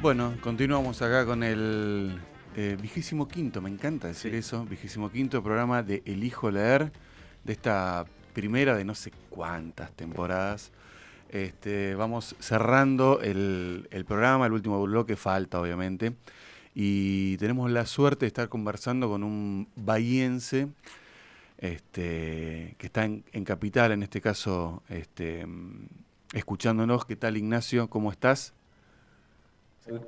Bueno, continuamos acá con el 25.º, me encanta decir eso, 25.º programa de Elijo Leer, de esta primera de no sé cuántas temporadas. Vamos cerrando el programa, el último bloque falta obviamente, y tenemos la suerte de estar conversando con un bahiense que está en Capital, en este caso, escuchándonos. ¿Qué tal, Ignacio? ¿Cómo estás?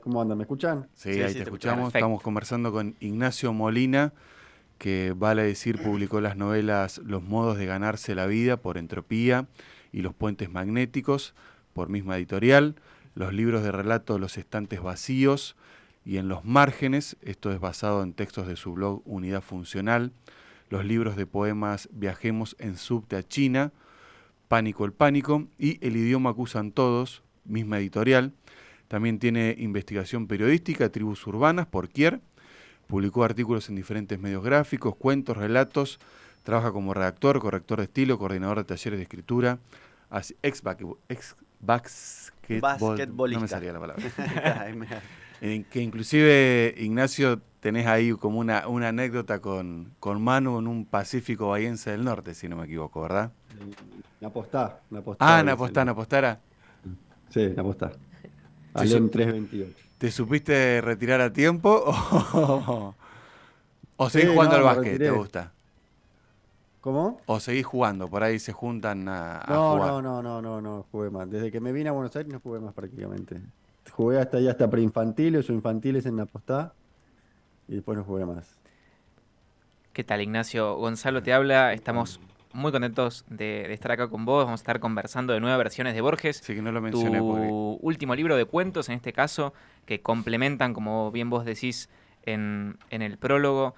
¿Cómo andan? ¿Me escuchan? Sí, Sí, ahí sí, te te escuchamos. escuchamos. Estamos Perfecto. conversando con Ignacio Molina, que vale decir publicó las novelas Los modos de ganarse la vida por Entropía y Los puentes magnéticos por misma editorial, los libros de relato Los estantes vacíos y En los márgenes, esto es basado en textos de su blog Unidad Funcional, los libros de poemas Viajemos en subte a China, Pánico el pánico y El idioma que usan todos, misma editorial. También tiene investigación periodística, Tribus urbanas, por Kier. Publicó artículos en diferentes medios gráficos, cuentos, relatos. Trabaja como redactor, corrector de estilo, coordinador de talleres de escritura, ex-basketball, no me Basquetbolista. salía la palabra. Ay, mira. Que inclusive, Ignacio, tenés ahí como una anécdota con Manu en un Pacífico Bahiense del Norte, si no me equivoco, ¿verdad? Una Ah, postada hoy es el. Napostara. Sí, una postada. A ¿Te, León 328. te supiste retirar a tiempo o seguís Sí, jugando al no, me básquet? ¿Te retiré. gusta? ¿Cómo? ¿O seguís jugando? Por ahí se juntan a No, jugar. no, no, no, no, no jugué más. Desde que me vine a Buenos Aires no jugué más prácticamente. Jugué hasta ahí, hasta preinfantiles o infantiles en la postada y después no jugué más. ¿Qué tal, Ignacio? Gonzalo te habla. Estamos muy contentos de estar acá con vos. Vamos a estar conversando de nuevas versiones de Borges, Sí que no lo mencioné porque... tu último libro de cuentos, en este caso, que complementan, como bien vos decís en el prólogo,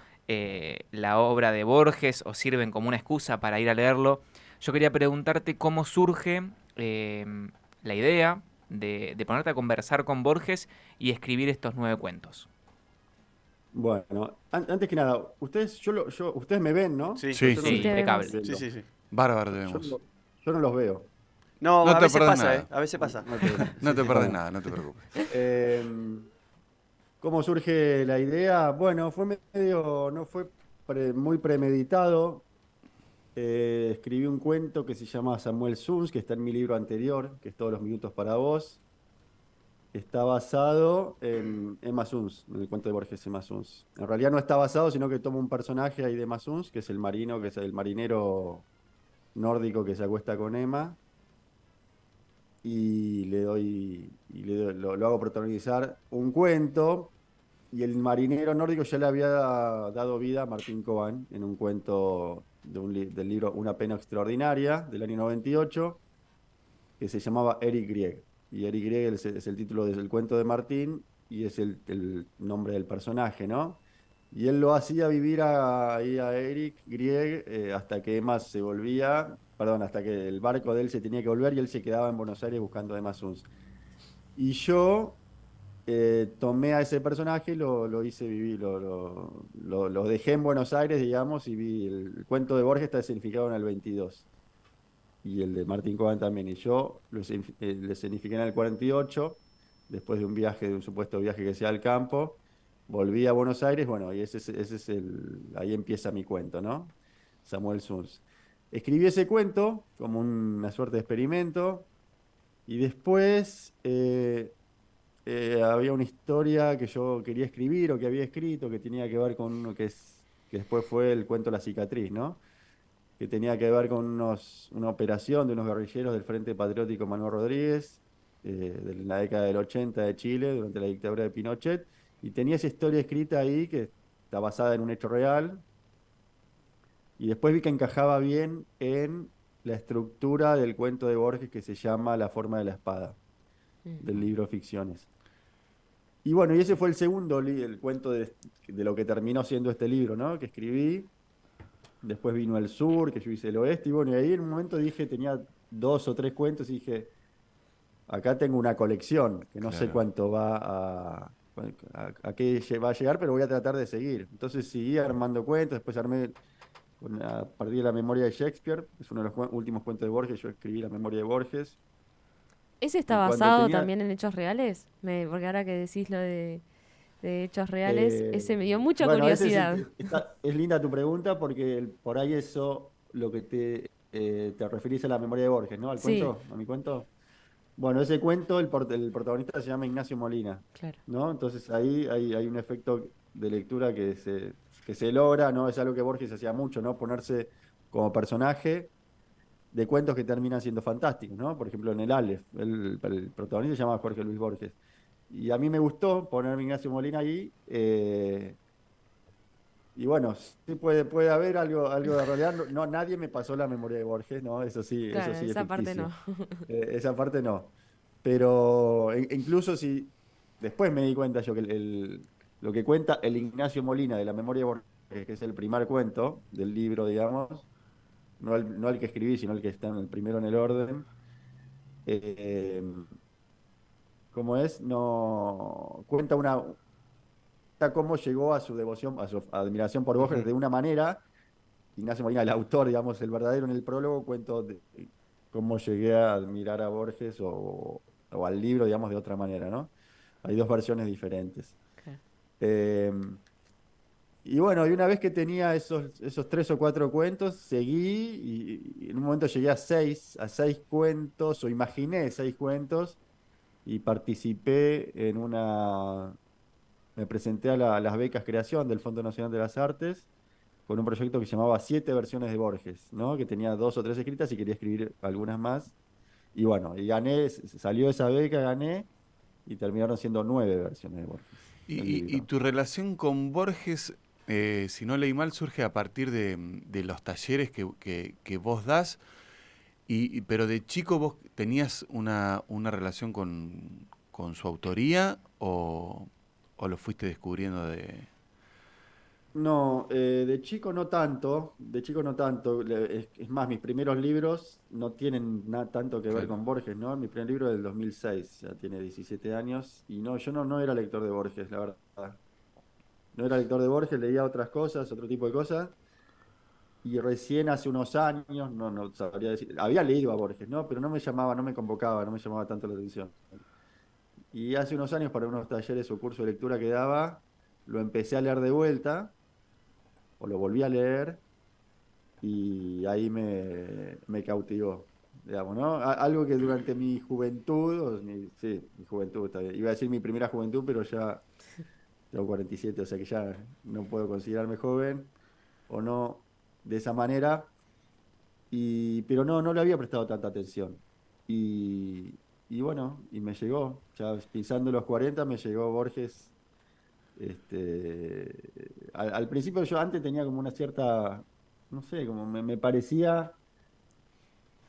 la obra de Borges o sirven como una excusa para ir a leerlo. Yo quería preguntarte cómo surge eh, la idea de ponerte a conversar con Borges y escribir estos 9 cuentos. Bueno, antes que nada, ustedes me ven, ¿no? Sí, Pues sí, yo Sí, no Sí, te los estoy impecable. vemos. sí, viendo. sí. Bárbaro Yo, yo tenemos. no, yo no los veo. No, No a te veces perdés pasa, nada. ¿eh? A veces No, pasa. No Sí, te sí. perdés bueno. nada, no te preocupes. Em, ¿Cómo surge la idea? Bueno, fue medio, no fue muy premeditado. Escribí un cuento que se llama Samuel Zuns, que está en mi libro anterior, que es Todos los minutos para vos. Está basado en Emma Zuns, en el cuento de Borges Emma Zuns. En realidad no está basado, sino que toma un personaje ahí de Emma Zuns, que es el marino, que es el marinero nórdico que se acuesta con Emma, lo hago protagonizar un cuento. Y el marinero nórdico ya le había dado vida a Martín Cobán en un cuento del libro Una pena extraordinaria del año 98, que se llamaba Eric Grieg. Y Eric Grieg es el título del cuento de Martín y es el nombre del personaje, ¿no? Y él lo hacía vivir ahí a Eric Grieg hasta que Emma se volvía, perdón, hasta que el barco de él se tenía que volver y él se quedaba en Buenos Aires buscando a Emma Suns. Y yo tomé a ese personaje y lo hice vivir, lo dejé en Buenos Aires, digamos, y vi el cuento de Borges está significado en el 22 y el de Martín Coban también. Y yo lo escenifiqué en el 48 después de un viaje, de un supuesto viaje que sea al campo. Volví a Buenos Aires, bueno, y ahí empieza mi cuento, ¿no? Samuel Suns. Escribí ese cuento como una suerte de experimento y después había una historia que yo quería escribir o que había escrito que tenía que ver con uno que después fue el cuento La cicatriz, ¿no? Que tenía que ver con una operación de unos guerrilleros del Frente Patriótico Manuel Rodríguez, de la década del 80 de Chile, durante la dictadura de Pinochet, y tenía esa historia escrita ahí que está basada en un hecho real, y después vi que encajaba bien en la estructura del cuento de Borges que se llama La forma de la espada, del Ujú. libro Ficciones. Y bueno, y ese fue el segundo, el cuento de lo que terminó siendo este libro, ¿no? Que escribí. Después vino el sur, que yo hice el oeste, y bueno, y ahí en un momento dije, tenía dos o tres cuentos, y dije, acá tengo una colección, que no sé Claro. cuánto a qué va a llegar, pero voy a tratar de seguir. Entonces seguí armando cuentos, después armé a partir de la memoria de Shakespeare, es uno de los últimos cuentos de Borges, yo escribí la memoria de Borges, ¿Ese está Y cuando basado tenía, también en hechos reales? Porque ahora que decís lo de hechos reales, ese me dio mucha bueno, ese es, curiosidad. es linda tu pregunta porque por ahí eso, lo que te referís a la memoria de Borges, ¿no? ¿Al Sí, cuento? ¿A mi cuento? Bueno, ese cuento, el protagonista se llama Ignacio Molina, claro. ¿no? Entonces ahí hay un efecto de lectura que se logra, ¿no? Es algo que Borges hacía mucho, ¿no? Ponerse como personaje de cuentos que terminan siendo fantásticos, ¿no? Por ejemplo, en el Aleph, el protagonista se llama Jorge Luis Borges. Y a mí me gustó ponerme Ignacio Molina ahí, y bueno, sí puede haber algo de realidad. No, nadie me pasó la memoria de Borges, ¿no? Eso Claro, sí es esa parte no. ficticio. Esa parte no. Pero incluso si después me di cuenta yo que lo que cuenta el Ignacio Molina de la memoria de Borges, que es el primer cuento del libro, digamos, no el que escribí, sino el que está en el primero en el orden, eh, ¿cómo es? No cuenta cómo llegó a su devoción, a su admiración por Borges Ujú. de una manera. Ignacio Molina, el autor, digamos, el verdadero en el prólogo, cuento cómo llegué a admirar a Borges o al libro, digamos, de otra manera, ¿no? Hay dos versiones diferentes. Claro. Eh, y bueno, y una vez que tenía esos 3 o 4 cuentos, seguí y en un momento llegué a seis cuentos, o imaginé 6 cuentos, y participé me presenté a las becas creación del Fondo Nacional de las Artes con un proyecto que se llamaba Siete versiones de Borges, ¿no? Que tenía 2 o 3 escritas y quería escribir algunas más. Y bueno, y gané, salió esa beca, gané, y terminaron siendo 9 versiones de Borges, el Y libro. tu relación con Borges, si no leí mal, surge a partir de los talleres que vos das, pero de chico vos tenías una relación con su autoría o lo fuiste descubriendo de... No, de chico no tanto, de chico no tanto. Es más, mis primeros libros no tienen tanto que ver Claro. con Borges, ¿no? Mi primer libro es del 2006, ya tiene 17 años, y no, yo no era lector de Borges, la verdad. No era lector de Borges, leía otras cosas, otro tipo de cosas. Y recién hace unos años, no sabría decir, había leído a Borges, ¿no? Pero no me llamaba, no me convocaba, no me llamaba tanto la atención. Y hace unos años, para unos talleres o cursos de lectura que daba, lo empecé a leer de vuelta, o lo volví a leer, y ahí me cautivó, digamos, ¿no? Algo que durante mi juventud, sí, mi juventud, está bien. Iba a decir mi primera juventud, pero ya tengo 47, o sea que ya no puedo considerarme joven, o no de esa manera. Pero no le había prestado tanta atención. Y bueno, y me llegó, ya pisando los 40 me llegó Borges. Al principio yo antes tenía como una cierta, no sé, como me parecía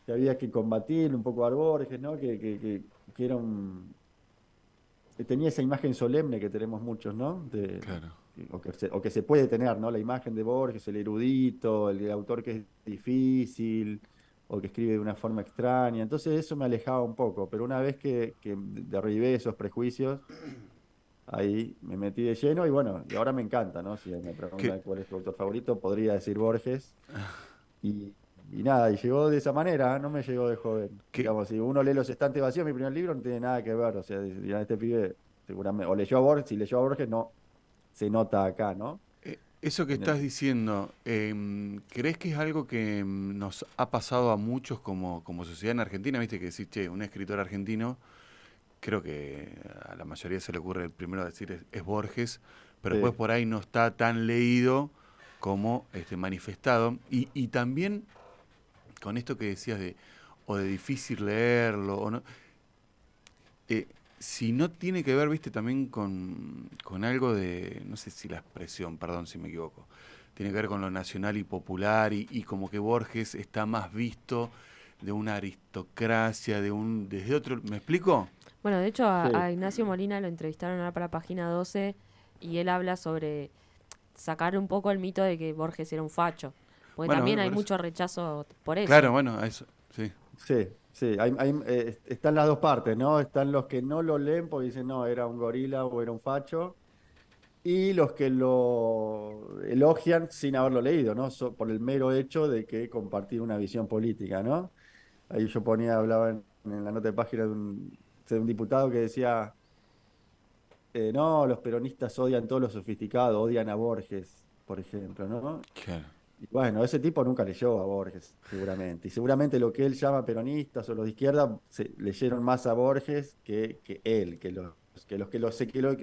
que había que combatir un poco a Borges, ¿no? Que era que tenía esa imagen solemne que tenemos muchos, ¿no? Claro. O que se puede tener, ¿no? La imagen de Borges, el erudito, el autor que es difícil, o que escribe de una forma extraña. Entonces eso me alejaba un poco, pero una vez que derribé esos prejuicios, ahí me metí de lleno y bueno, y ahora me encanta, ¿no? Si me Que, preguntan cuál es tu autor favorito, podría decir Borges. Y nada, y llegó de esa manera, no me llegó de joven. que, Digamos, si uno lee Los Estantes Vacíos, mi primer libro, no tiene nada que ver. O sea, dirán, este pibe seguramente, o leyó a Borges, si leyó a Borges, no se nota acá, ¿no? eso que En el- estás diciendo, ¿crees que es algo que nos ha pasado a muchos como sociedad en Argentina? Viste que decís, che, un escritor argentino, creo que a la mayoría se le ocurre el primero a decir es Borges, pero después sí, por ahí no está tan leído como manifestado. Y también con esto que decías o de difícil leerlo, o no, eh, si no tiene que ver, viste, también con algo de, no sé si la expresión, perdón si me equivoco, tiene que ver con lo nacional y popular y como que Borges está más visto de una aristocracia, desde otro, ¿me explico? Bueno, de hecho a sí, Ignacio Molina lo entrevistaron ahora para Página 12 y él habla sobre sacar un poco el mito de que Borges era un facho. Porque Bueno, también bueno, hay por eso. mucho rechazo por eso. Claro, bueno, a eso, sí. sí, sí. Están las dos partes, ¿no? Están los que no lo leen porque dicen, no, era un gorila o era un facho. Y los que lo elogian sin haberlo leído, ¿no? Por el mero hecho de que compartir una visión política, ¿no? Ahí yo hablaba en la nota de página de un diputado que decía, no, los peronistas odian todo lo sofisticado, odian a Borges, por ejemplo, ¿no? Claro. Y bueno, ese tipo nunca leyó a Borges, seguramente. Y seguramente lo que él llama peronistas o los de izquierda leyeron más a Borges que él,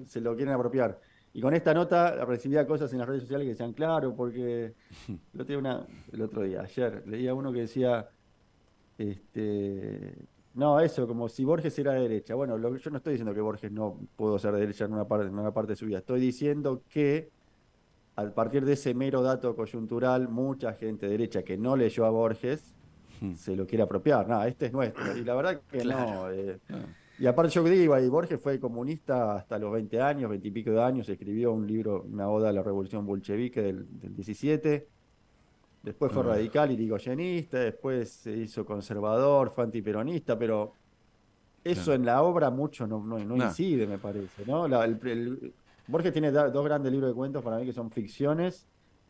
se lo quieren apropiar. Y con esta nota recibía cosas en las redes sociales que decían, claro, porque el otro día, ayer, leía uno que decía, no, eso, como si Borges era de derecha. Bueno, yo no estoy diciendo que Borges no pudo ser de derecha en una parte de su vida. Estoy diciendo que a partir de ese mero dato coyuntural, mucha gente derecha que no leyó a Borges Mm. se lo quiere apropiar. No, este es nuestro. Y la verdad que Claro. no. Ah, Y aparte yo digo, ahí Borges fue comunista hasta los 20 años, 20 y pico de años, escribió un libro, una oda a la revolución bolchevique del 17. Después fue ah, radical y irigoyenista, después se hizo conservador, fue antiperonista, pero eso claro. en la obra mucho no Nah, incide, me parece, ¿no? Borges tiene dos grandes libros de cuentos para mí que son Ficciones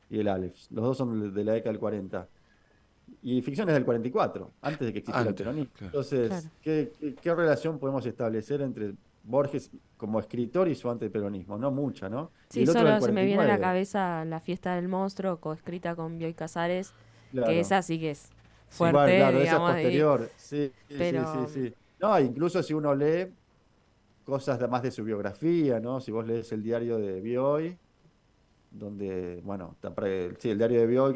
y el Aleph. Los dos son de la década del 40. Y Ficciones del 44, antes de que existiera el antes, peronismo. claro. Entonces, Claro. ¿qué relación podemos establecer entre Borges como escritor y su antiperonismo? No mucha, ¿no? Y Sí, el otro del solo se me viene a la 49, cabeza La fiesta del monstruo, coescrita con Bioy Casares, que claro. esa sí que es Sí, bueno, fuerte, claro, esa es digamos, posterior. Sí, sí, sí, pero sí. No, incluso si uno lee cosas más de su biografía, ¿no? Si vos lees el diario de Bioy, donde, bueno, sí, el diario de Bioy,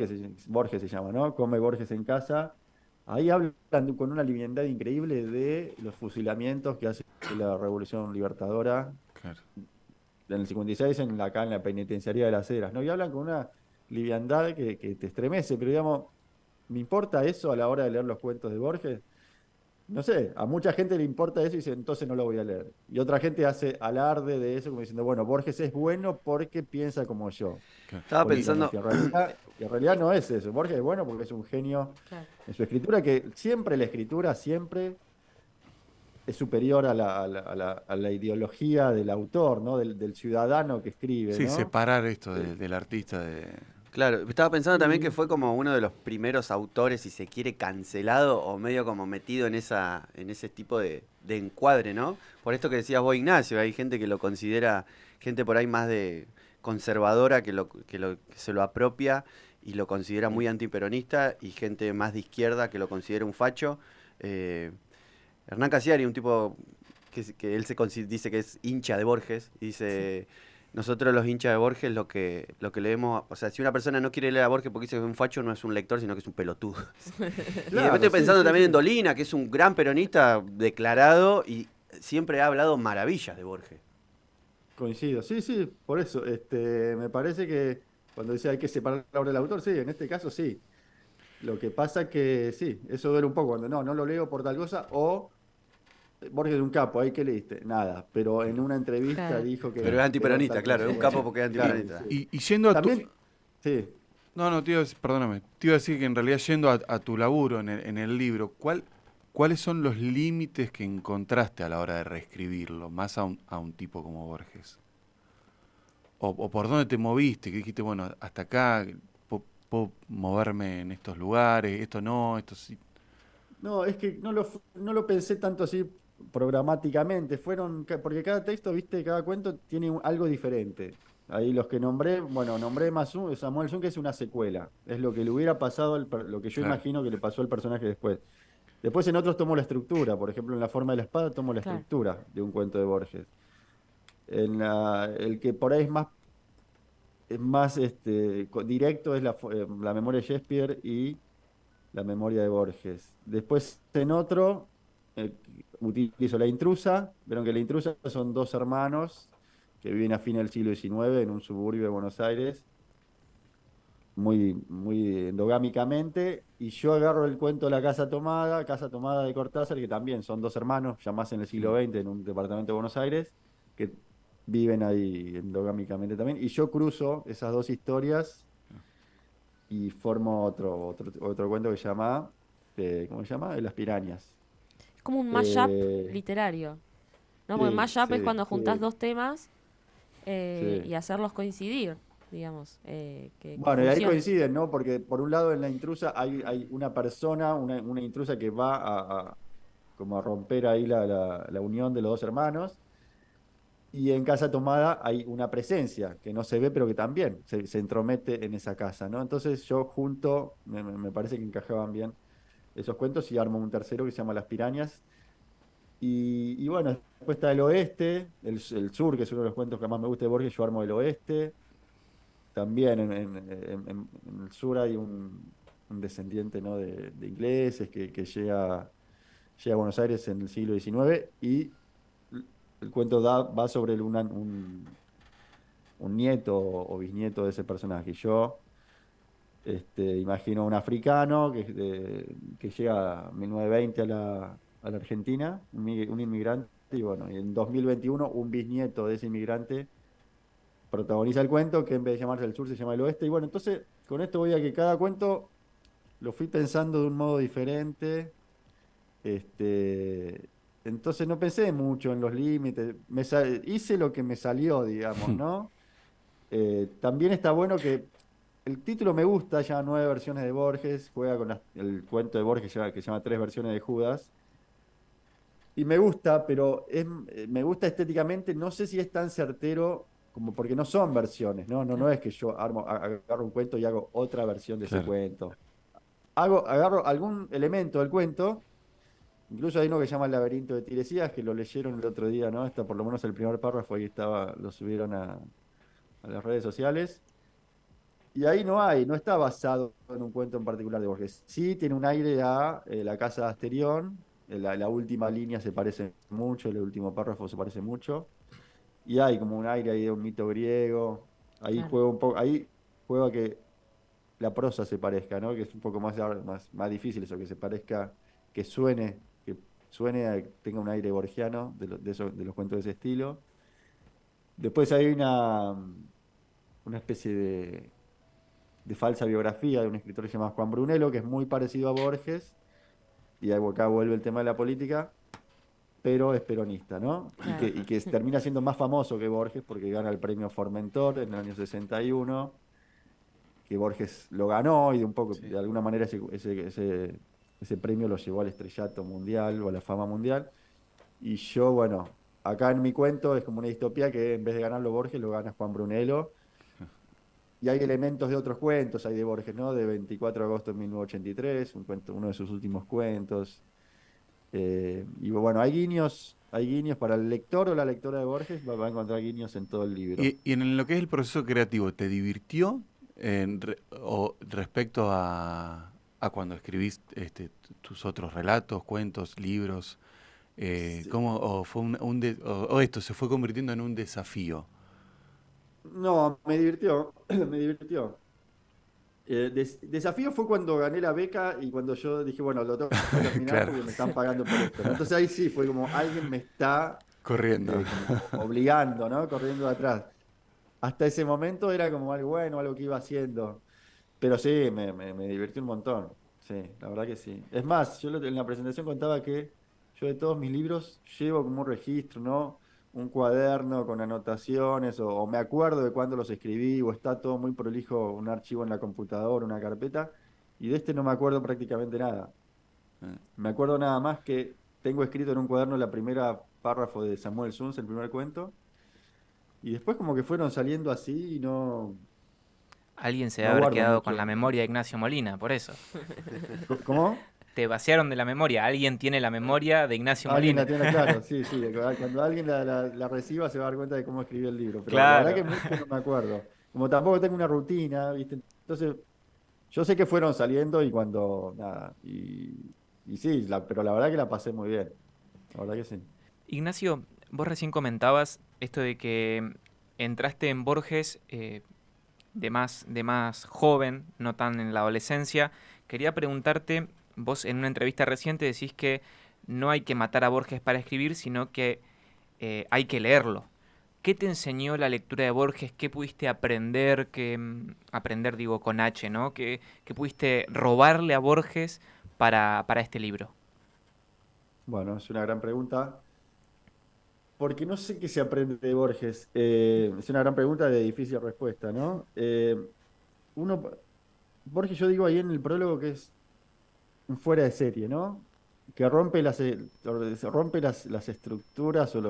Borges se llama, ¿no? Come Borges en casa. Ahí hablan con una liviandad increíble de los fusilamientos que hace la Revolución Libertadora Claro. en el 56 acá en la penitenciaría de las Heras, ¿no? Y hablan con una liviandad que te estremece, pero digamos, ¿me importa eso a la hora de leer los cuentos de Borges? No sé, a mucha gente le importa eso y dice, entonces no lo voy a leer. Y otra gente hace alarde de eso como diciendo, bueno, Borges es bueno porque piensa como yo, Claro. Estaba pensando, políticamente. Y en realidad no es eso. Borges es bueno porque es un genio claro. en su escritura, que siempre la escritura siempre es superior a la ideología del autor, ¿no? Del ciudadano que escribe, Sí, ¿no? separar esto Eh, del artista de... claro, estaba pensando también que y- fue como uno de los primeros autores, si se quiere, cancelado o medio como metido en ese tipo de encuadre, ¿no? Por esto que decías vos, Ignacio, hay gente que lo considera, gente por ahí más de conservadora que se lo apropia y lo considera muy antiperonista, y gente más de izquierda que lo considera un facho. Eh, Hernán Casiari, un tipo que él dice que es hincha de Borges, y dice, nosotros los hinchas de Borges lo que leemos, o sea, si una persona no quiere leer a Borges porque dice que es un facho, no es un lector, sino que es un pelotudo. Y después Claro, estoy sí, pensando sí, también en sí. Dolina, que es un gran peronista declarado y siempre ha hablado maravillas de Borges. Coincido. Sí, sí, por eso. Me parece que cuando dice hay que separar la obra del autor, sí, en este caso sí. Lo que pasa que sí, eso duele un poco cuando no lo leo por tal cosa, o Borges es un capo, ¿ahí qué leíste? Nada, pero en una entrevista Claro. dijo Pero que es leo antiperonista, tal claro, cosa. es un capo Bueno, porque es claro, antiperonista. sí. Y yendo a tu... También, sí. No, te iba a decir, perdóname. Te iba a decir que en realidad yendo a tu laburo en el libro, ¿cuáles son los límites que encontraste a la hora de reescribirlo, más a un tipo como Borges? O por dónde te moviste, que dijiste, bueno, hasta acá puedo moverme en estos lugares, esto sí. No, es que no lo pensé tanto así programáticamente. Porque cada texto, viste, cada cuento tiene algo diferente. Ahí los que nombré, bueno, nombré más Samuel Zun, que es una secuela. Es lo que le hubiera pasado, lo que yo Claro. imagino que le pasó al personaje después. Después en otros tomo la estructura. Por ejemplo, en La forma de la espada tomo la Claro. estructura de un cuento de Borges. El que por ahí es más directo es la memoria de Shakespeare y la memoria de Borges. Después en otro utilizo La intrusa. Vieron que La intrusa son dos hermanos que viven a fines del siglo XIX en un suburbio de Buenos Aires, muy, muy endogámicamente, y yo agarro el cuento Casa Tomada de Cortázar, que también son dos hermanos, ya más en el siglo Mm. XX, en un departamento de Buenos Aires, que viven ahí endogámicamente también, y yo cruzo esas dos historias y formo otro cuento que se llama, ¿cómo se llama? Las pirañas. Es como un mashup Eh, literario, ¿no? Porque sí, mashup es sí, cuando juntás sí, dos temas y sí. hacerlos coincidir, digamos, que Bueno, y ahí funcione. coinciden, ¿no? Porque por un lado en la intrusa hay una persona, una intrusa que va como a romper ahí la unión de los dos hermanos. Y en Casa Tomada hay una presencia que no se ve, pero que también se entromete en esa casa, ¿no? Entonces yo junto, me parece que encajaban bien esos cuentos y armo un tercero que se llama Las Pirañas. Y bueno, después está el oeste, el sur, que es uno de los cuentos que más me gusta de Borges, yo armo el oeste. También en el sur hay un descendiente, ¿no? de ingleses que llega a Buenos Aires en el siglo XIX y el cuento va sobre un nieto o bisnieto de ese personaje. Y yo imagino un africano que llega en 1920 a la Argentina, un inmigrante, y bueno, y en 2021 un bisnieto de ese inmigrante protagoniza el cuento, que en vez de llamarse el sur se llama el oeste. Y bueno, entonces con esto voy a que cada cuento lo fui pensando de un modo diferente. Este, entonces no pensé mucho en los límites, hice lo que me salió, digamos, ¿no? También está bueno que el título me gusta, ya 9 versiones de Borges, juega con el cuento de Borges que se llama 3 versiones de Judas. Y me gusta, pero me gusta estéticamente, no sé si es tan certero como porque no son versiones, ¿no? No es que yo agarro un cuento y hago otra versión de ese Claro. cuento. Agarro algún elemento del cuento. Incluso hay uno que se llama El laberinto de Tiresias, que lo leyeron el otro día, ¿no? Está por lo menos el primer párrafo, ahí estaba, lo subieron a las redes sociales. Y ahí no está basado en un cuento en particular de Borges. Sí tiene un aire a La Casa de Asterión, la última línea se parece mucho, el último párrafo se parece mucho. Y hay como un aire ahí de un mito griego. Ahí Claro. juega un poco, ahí juega que la prosa se parezca, ¿no? Que es un poco más difícil eso, que se parezca, que suene, tenga un aire borgiano de los cuentos de ese estilo. Después hay una especie de falsa biografía de un escritor que se llama Juan Brunello, que es muy parecido a Borges, y acá vuelve el tema de la política, pero es peronista, ¿no? Y que, Claro. y que termina siendo más famoso que Borges porque gana el premio Formentor en el año 61, que Borges lo ganó y de un poco, Sí. de alguna manera ese premio lo llevó al estrellato mundial o a la fama mundial. Y yo, bueno, acá en mi cuento es como una distopía que en vez de ganarlo Borges, lo gana Juan Brunello. Y hay elementos de otros cuentos, hay de Borges, ¿no? De 24 de agosto de 1983, uno de sus últimos cuentos. Y bueno, hay guiños para el lector o la lectora de Borges, va a encontrar guiños en todo el libro. Y en lo que es el proceso creativo, ¿te divirtió o respecto a cuando escribís tus otros relatos, cuentos, libros? Sí. ¿Cómo, o fue o esto se fue convirtiendo en un desafío? No, me divirtió, me divirtió. Desafío fue cuando gané la beca y cuando yo dije, bueno, lo tengo que terminar Claro, porque me están pagando por esto, ¿no? Entonces ahí sí fue como alguien me está corriendo. como obligando, ¿no? Corriendo de atrás. Hasta ese momento era como algo bueno, algo que iba haciendo. Pero sí, me divertí un montón. Sí, la verdad que sí. Es más, yo en la presentación contaba que yo de todos mis libros llevo como un registro, ¿no? Un cuaderno con anotaciones, o me acuerdo de cuándo los escribí, o está todo muy prolijo, un archivo en la computadora, una carpeta, y de este no me acuerdo prácticamente nada. Eh, Me acuerdo nada más que tengo escrito en un cuaderno la primera párrafo de Samuel Zuns, el primer cuento, y después como que fueron saliendo así y Alguien se debe no haber guardo quedado con mucho. la memoria de Ignacio Molina, por eso. ¿Cómo? Te vaciaron de la memoria. Alguien tiene la memoria de Ignacio Alguien Molina. la tiene, claro, sí, sí. Cuando alguien la reciba se va a dar cuenta de cómo escribí el libro. Pero la verdad Claro. que mucho no me acuerdo. Como tampoco tengo una rutina, ¿viste? Entonces, yo sé que fueron saliendo y cuando, nada, y sí, pero la verdad que la pasé muy bien. La verdad que sí. Ignacio, vos recién comentabas esto de que entraste en Borges de más joven, no tan en la adolescencia. Quería preguntarte, vos en una entrevista reciente decís que no hay que matar a Borges para escribir, sino que hay que leerlo. ¿Qué te enseñó la lectura de Borges? ¿Qué pudiste aprender? Aprender digo con H, ¿no? ¿Qué pudiste robarle a Borges para este libro? Bueno, es una gran pregunta. Porque no sé qué se aprende de Borges. Es una gran pregunta de difícil respuesta, ¿no? Uno, Borges, yo digo ahí en el prólogo que es un fuera de serie, ¿no? que rompe las estructuras o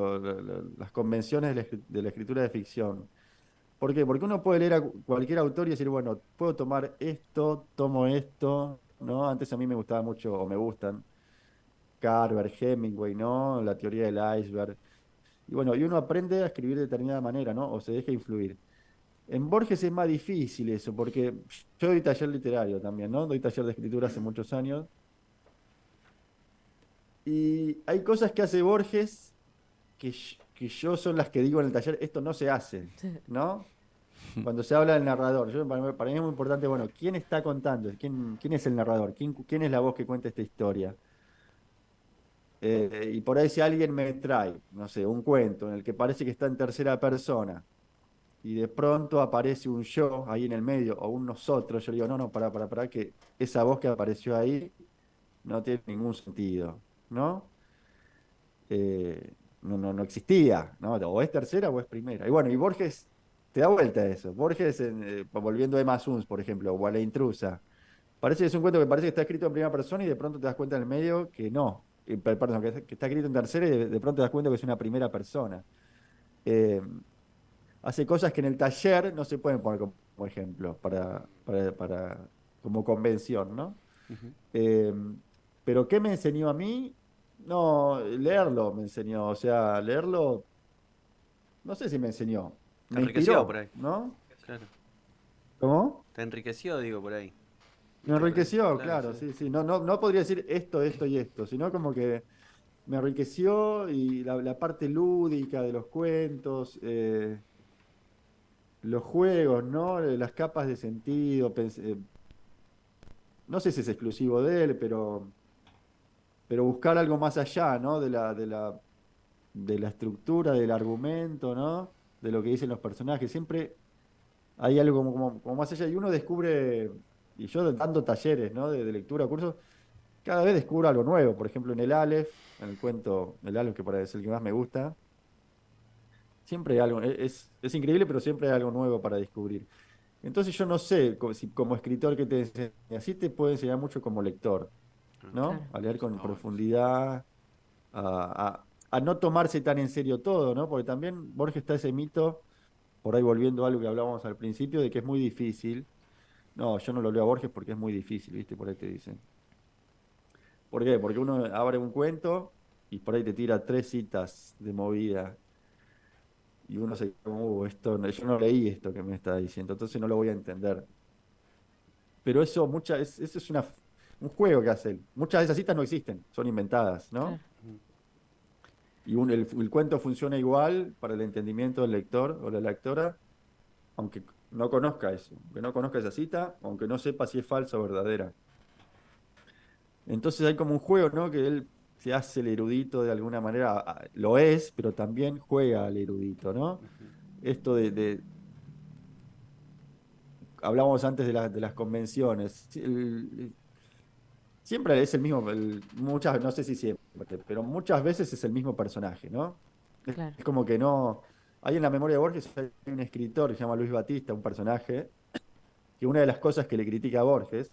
las convenciones de la escritura de ficción. ¿Por qué? Porque uno puede leer a cualquier autor y decir, bueno, puedo tomar esto, tomo esto, ¿no? Antes a mí me gustaba mucho, o me gustan, Carver, Hemingway, ¿no? La teoría del iceberg. Y bueno, y uno aprende a escribir de determinada manera, ¿no? O se deja influir. En Borges es más difícil eso, porque yo doy taller literario también, ¿no? Doy taller de escritura hace muchos años. Y hay cosas que hace Borges que yo son las que digo en el taller, esto no se hace, ¿no? Cuando se habla del narrador, para mí es muy importante, bueno, ¿quién está contando? ¿Quién es el narrador? ¿Quién es la voz que cuenta esta historia? Y por ahí si alguien me trae, no sé, un cuento en el que parece que está en tercera persona y de pronto aparece un yo ahí en el medio o un nosotros, yo digo, no, no, para, que esa voz que apareció ahí no tiene ningún sentido, ¿no? No existía, ¿no? O es tercera o es primera. Y bueno, y Borges te da vuelta a eso. Borges, volviendo a Emma Suns, por ejemplo, o a La Intrusa, parece que es un cuento que parece que está escrito en primera persona y de pronto te das cuenta en el medio que no. Perdón, que está escrito en tercera y de pronto te das cuenta que es una primera persona. Eh, Hace cosas que en el taller no se pueden poner como ejemplo, como convención, ¿no? Ujú. Eh, pero ¿qué me enseñó a mí? No, leerlo me enseñó, o sea, leerlo, no sé si me enseñó, Te me enriqueció por inspiró, ahí. ¿no? Claro. ¿Cómo? Te enriqueció, digo, por ahí. Me ¿Viste? Por ahí. enriqueció, Claro, claro, sí. sí, sí. No podría decir esto y esto, sino como que me enriqueció y la parte lúdica de los cuentos, los juegos, ¿no? Las capas de sentido, no sé si es exclusivo de él, pero buscar algo más allá, ¿no? De la estructura, del argumento, ¿no? De lo que dicen los personajes. Siempre hay algo como más allá. Y uno descubre, y yo dando talleres, ¿no? De lectura, cursos, cada vez descubro algo nuevo. Por ejemplo, en el Aleph, en el cuento, el Aleph, que parece el que más me gusta, siempre hay algo, es increíble, pero siempre hay algo nuevo para descubrir. Entonces yo no sé si como escritor que te enseña, así te puede enseñar mucho como lector, ¿no? Claro. A leer con Está bueno eso. profundidad, a no tomarse tan en serio todo, ¿no? Porque también Borges está ese mito, por ahí volviendo a algo que hablábamos al principio, de que es muy difícil. No, yo no lo leo a Borges porque es muy difícil, ¿viste? Por ahí te dicen. ¿Por qué? Porque uno abre un cuento y por ahí te tira 3 citas de movida y uno se queda como, yo no leí esto que me está diciendo, entonces no lo voy a entender. Pero eso es un juego que hace él. Muchas de esas citas no existen, son inventadas, ¿no? Claro. Y el cuento funciona igual para el entendimiento del lector o la lectora, aunque no conozca eso, aunque no conozca esa cita, aunque no sepa si es falsa o verdadera. Entonces hay como un juego, ¿no? Que él se hace el erudito de alguna manera, lo es, pero también juega al erudito, ¿no? Esto hablábamos antes de las convenciones. Siempre es el mismo, no sé si siempre, pero muchas veces es el mismo personaje, ¿no? Claro. Es como que no. Hay en la memoria de Borges hay un escritor que se llama Luis Batista, un personaje, que una de las cosas que le critica a Borges,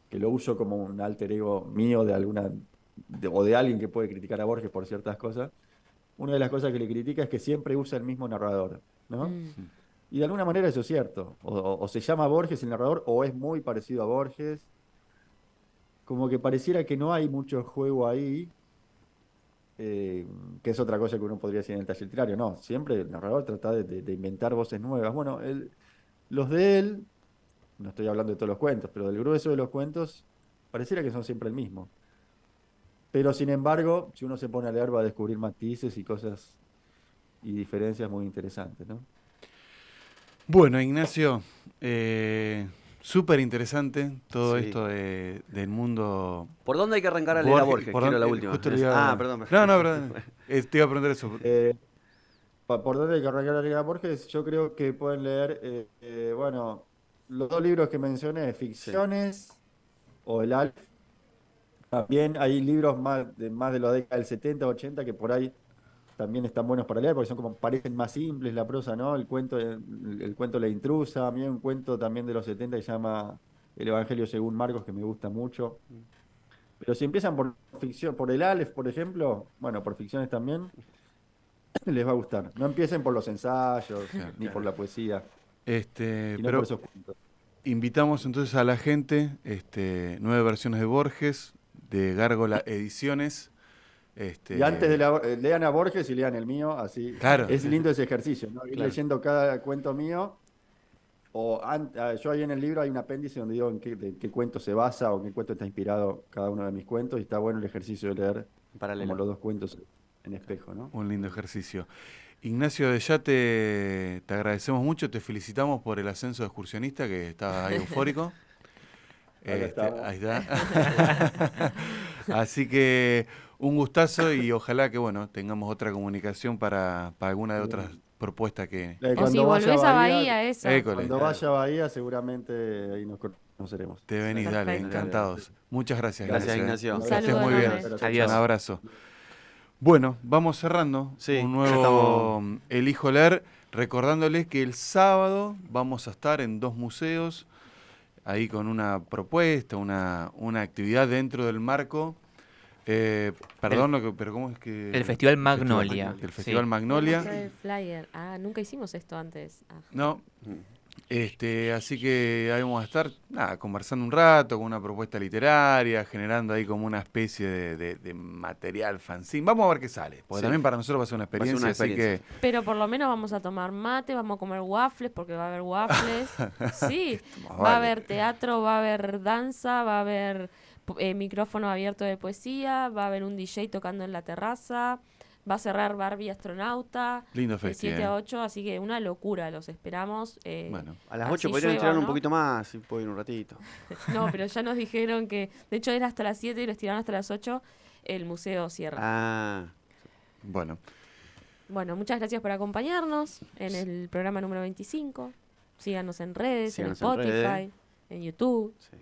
que lo uso como un alter ego mío o de alguien que puede criticar a Borges por ciertas cosas, una de las cosas que le critica es que siempre usa el mismo narrador, ¿no? Mm, Y de alguna manera eso es cierto. O se llama Borges el narrador, o es muy parecido a Borges. Como que pareciera que no hay mucho juego ahí, eh, que es otra cosa que uno podría decir en el taller literario. No, siempre el narrador trata de inventar voces nuevas. Bueno, los de él, no estoy hablando de todos los cuentos, pero del grueso de los cuentos, pareciera que son siempre el mismo. Pero sin embargo, si uno se pone a leer, va a descubrir matices y cosas y diferencias muy interesantes, ¿no? Bueno, Ignacio, súper interesante todo Sí. esto del mundo ¿Por dónde hay que arrancar a leer a Borges? por Quiero la dónde- última. justo le iba Ah, perdón. No, no, perdón. Te iba a preguntar eso. Eh, por dónde hay que arrancar la Liga de Borges, yo creo que pueden leer, bueno, los 2 libros que mencioné, Sí. Ficciones o El Alf. También hay libros más de la década del 70, 80 que por ahí también están buenos para leer, porque parecen más simples la prosa, ¿no? El cuento La Intrusa, a mí hay un cuento también de los 70 que se llama El Evangelio según Marcos, que me gusta mucho. Pero si empiezan por ficción, por el Aleph, por ejemplo, bueno, por ficciones también, les va a gustar. No empiecen por los ensayos, ni por la poesía, sino por Pero esos cuentos. invitamos entonces a la gente, 9 versiones de Borges, de Gárgola Ediciones. Y antes de lean a Borges y lean el mío, así. Claro. Es lindo ese ejercicio, ¿no? Ir Claro. leyendo cada cuento mío. Yo ahí en el libro hay un apéndice donde digo de qué cuento se basa o en qué cuento está inspirado cada uno de mis cuentos. Y está bueno el ejercicio de leer Paralelo. como los dos cuentos en espejo, ¿no? Un lindo ejercicio. Ignacio, de ya te agradecemos mucho, te felicitamos por el ascenso de excursionista, que estaba ahí eufórico. Acá estamos. Ahí está. Así que un gustazo y ojalá que bueno tengamos otra comunicación para alguna de otras propuestas que... O si volvés a Bahía, eso. École, Cuando vaya a Bahía, seguramente ahí nos conoceremos. te venís, dale, Perfecto. encantados. Muchas gracias. Gracias, Ignacio. Un Que estés saludo muy bien. enorme. Adiós. Un abrazo. Bueno, vamos cerrando Sí, un ya nuevo estamos. Elijo Leer, recordándoles que el sábado vamos a estar en 2 museos, ahí con una propuesta, una actividad dentro del marco. Perdón, pero ¿cómo es que...? El Festival Magnolia. El Festival Sí. Magnolia. Vamos a traer el flyer. Nunca hicimos esto antes. No, así que ahí vamos a estar conversando un rato con una propuesta literaria, generando ahí como una especie de material fanzine. Vamos a ver qué sale, porque Sí. también para nosotros va a ser una Va a ser una experiencia, así experiencia. Pero por lo menos vamos a tomar mate, vamos a comer waffles, porque va a haber waffles. Sí, Más va a vale. haber teatro, va a haber danza, va a haber micrófono abierto de poesía, va a haber un DJ tocando en la terraza, va a cerrar Barbie Astronauta, que lindo de festival. 7 a 8, así que una locura, los esperamos. Bueno, A las Así 8 podrían llueva, tirar un ¿no? poquito más, si puedo ir un ratito. No, pero ya nos dijeron que, de hecho era hasta las 7 y lo estiraron hasta las 8, el museo cierra. Ah, bueno. Bueno, muchas gracias por acompañarnos en el programa número 25. Síganos en redes, Síganos en en Spotify, redes. en YouTube. sí.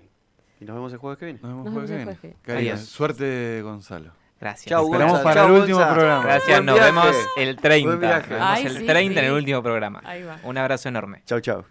Y nos vemos el jueves que viene. Nos vemos Nos jueves vemos que el viene. jueves que Karina, Adiós. suerte, Gonzalo. Gracias. Chau, Esperamos Gonza. para Chau, el último Gonza. programa. Gracias, Buen nos viaje. vemos el 30. Buen viaje. Nos vemos Ay, el sí, 30 en el sí. último programa. Ahí va. Un abrazo enorme. Chau, chau.